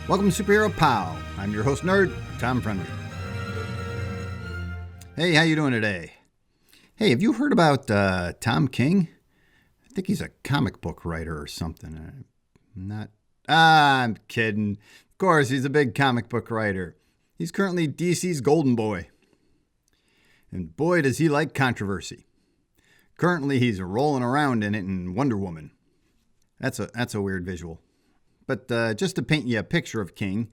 Welcome to Superhero Pow. I'm your host nerd, Tom Friendly. Hey, how you doing today? Hey, have you heard about Tom King? I think he's a comic book writer or something. I'm kidding. Of course, he's a big comic book writer. He's currently DC's Golden Boy. And boy, does he like controversy. Currently, he's rolling around in it in Wonder Woman. That's a weird visual. But just to paint you a picture of King,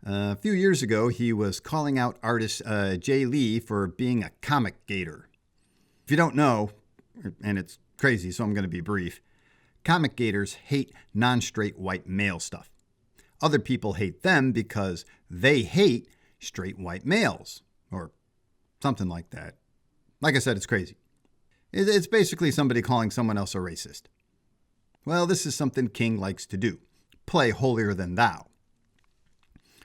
a few years ago, he was calling out artist Jay Lee for being a comic gator. If you don't know, and it's crazy, so I'm going to be brief, comic gators hate non-straight white male stuff. Other people hate them because they hate straight white males, or something like that. Like I said, it's crazy. It's basically somebody calling someone else a racist. Well, this is something King likes to do. Play holier than thou.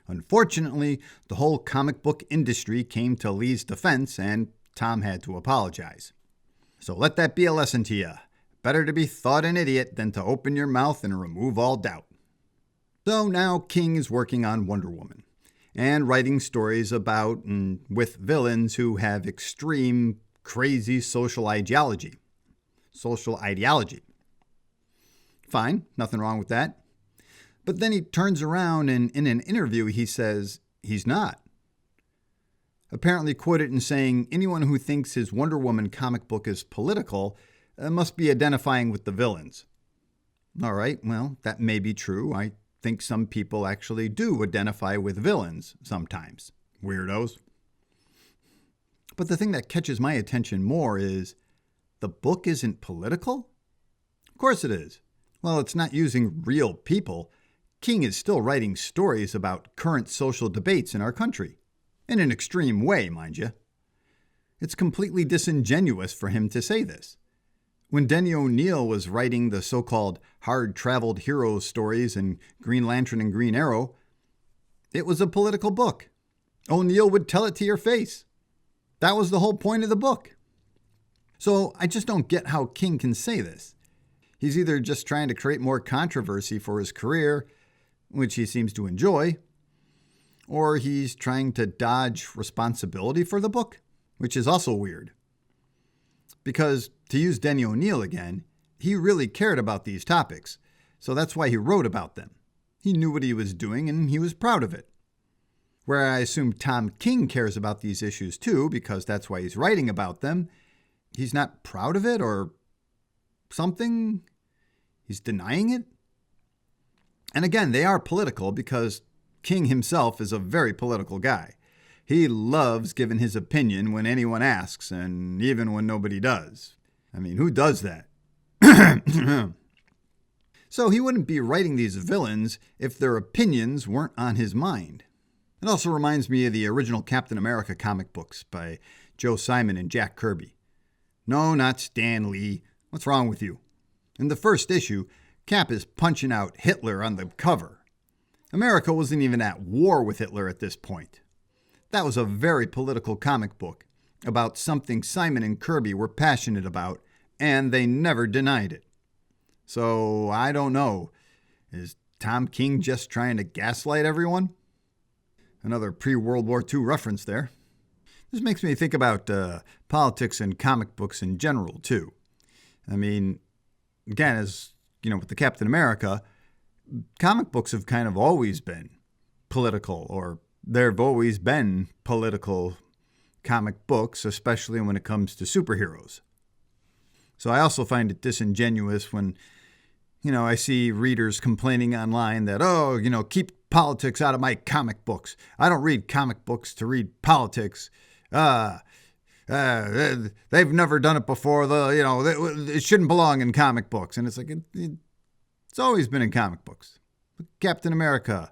Unfortunately, the whole comic book industry came to Lee's defense and Tom had to apologize. So let that be a lesson to you. Better to be thought an idiot than to open your mouth and remove all doubt. So now King is working on Wonder Woman and writing stories about and with villains who have extreme, crazy social ideology. Fine, nothing wrong with that. But then he turns around and in an interview he says he's not. Apparently quoted in saying anyone who thinks his Wonder Woman comic book is political must be identifying with the villains. All right, well, that may be true. I think some people actually do identify with villains sometimes. Weirdos. But the thing that catches my attention more is the book isn't political? Of course it is. Well, it's not using real people. King is still writing stories about current social debates in our country. In an extreme way, mind you. It's completely disingenuous for him to say this. When Denny O'Neil was writing the so-called hard-traveled heroes stories in Green Lantern and Green Arrow, it was a political book. O'Neil would tell it to your face. That was the whole point of the book. So I just don't get how King can say this. He's either just trying to create more controversy for his career, which he seems to enjoy, or he's trying to dodge responsibility for the book, which is also weird. Because, to use Denny O'Neil again, he really cared about these topics, so that's why he wrote about them. He knew what he was doing and he was proud of it. Where I assume Tom King cares about these issues too, because that's why he's writing about them, he's not proud of it or something? He's denying it? And again, they are political because King himself is a very political guy. He loves giving his opinion when anyone asks, and even when nobody does. I mean, who does that? So he wouldn't be writing these villains if their opinions weren't on his mind. It also reminds me of the original Captain America comic books by Joe Simon and Jack Kirby. No, not Stan Lee. What's wrong with you? In the first issue, Cap is punching out Hitler on the cover. America wasn't even at war with Hitler at this point. That was a very political comic book about something Simon and Kirby were passionate about, and they never denied it. So, I don't know. Is Tom King just trying to gaslight everyone? Another pre-World War II reference there. This makes me think about politics and comic books in general, too. I mean, again, as you know, with the Captain America, comic books have kind of always been political, or there have always been political comic books, especially when it comes to superheroes. So I also find it disingenuous when, I see readers complaining online that, keep politics out of my comic books. I don't read comic books to read politics. They've never done it before. It shouldn't belong in comic books. And it's like, it's always been in comic books. Look at Captain America.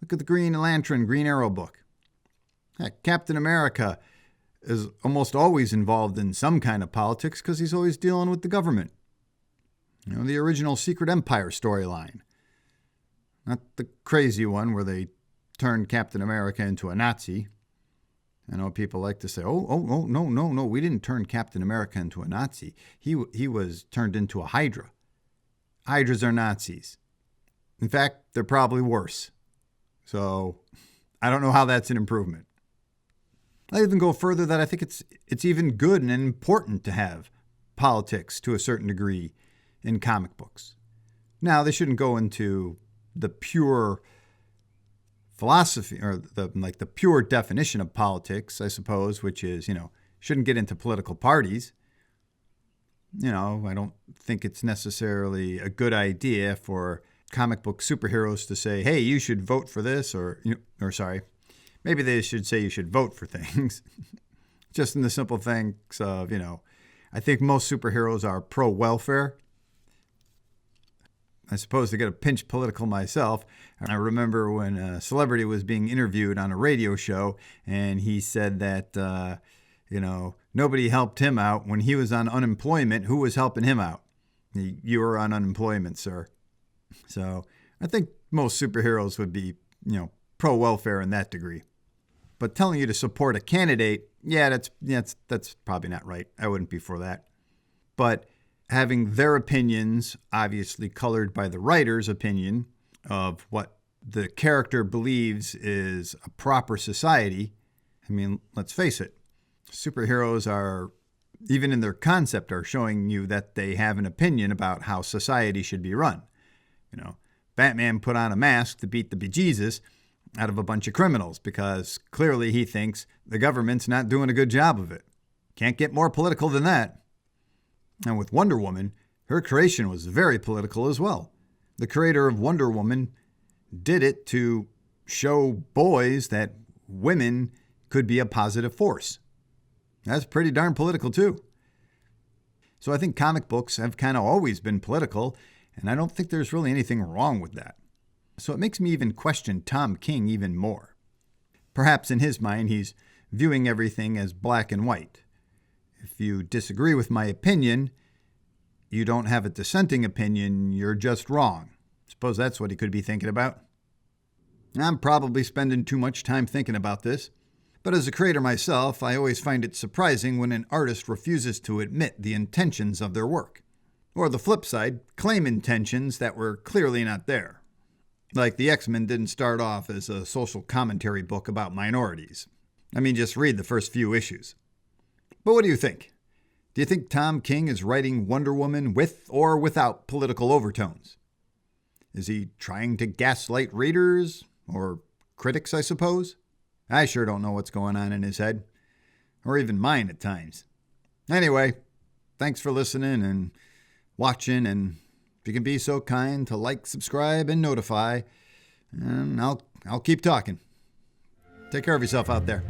Look at the Green Lantern, Green Arrow book. Heck, Captain America is almost always involved in some kind of politics because he's always dealing with the government. The original Secret Empire storyline. Not the crazy one where they turned Captain America into a Nazi. I know people like to say, no, we didn't turn Captain America into a Nazi. He was turned into a Hydra. Hydras are Nazis. In fact, they're probably worse. So I don't know how that's an improvement. I even go further that I think it's even good and important to have politics to a certain degree in comic books. Now, they shouldn't go into the pure philosophy or the pure definition of politics, I suppose, which is, shouldn't get into political parties. I don't think it's necessarily a good idea for comic book superheroes to say, hey, you should vote for this, maybe they should say you should vote for things. Just in the simple things of, I think most superheroes are pro-welfare. I suppose to get a pinch political myself, I remember when a celebrity was being interviewed on a radio show, and he said that, nobody helped him out. When he was on unemployment, who was helping him out? You were on unemployment, sir. So I think most superheroes would be, pro-welfare in that degree. But telling you to support a candidate, that's probably not right. I wouldn't be for that. But having their opinions obviously colored by the writer's opinion of what the character believes is a proper society, let's face it, superheroes are, even in their concept, are showing you that they have an opinion about how society should be run. Batman put on a mask to beat the bejesus out of a bunch of criminals because clearly he thinks the government's not doing a good job of it. Can't get more political than that. And with Wonder Woman, her creation was very political as well. The creator of Wonder Woman did it to show boys that women could be a positive force. That's pretty darn political too. So I think comic books have kind of always been political, and I don't think there's really anything wrong with that. So it makes me even question Tom King even more. Perhaps in his mind, he's viewing everything as black and white. If you disagree with my opinion, you don't have a dissenting opinion, you're just wrong. Suppose that's what he could be thinking about. I'm probably spending too much time thinking about this, but as a creator myself, I always find it surprising when an artist refuses to admit the intentions of their work. Or the flip side, claim intentions that were clearly not there. Like the X-Men didn't start off as a social commentary book about minorities. Just read the first few issues. But what do you think? Do you think Tom King is writing Wonder Woman with or without political overtones? Is he trying to gaslight readers or critics, I suppose? I sure don't know what's going on in his head, or even mine at times. Anyway, thanks for listening and watching, and if you can be so kind to like, subscribe, and notify, and I'll keep talking. Take care of yourself out there.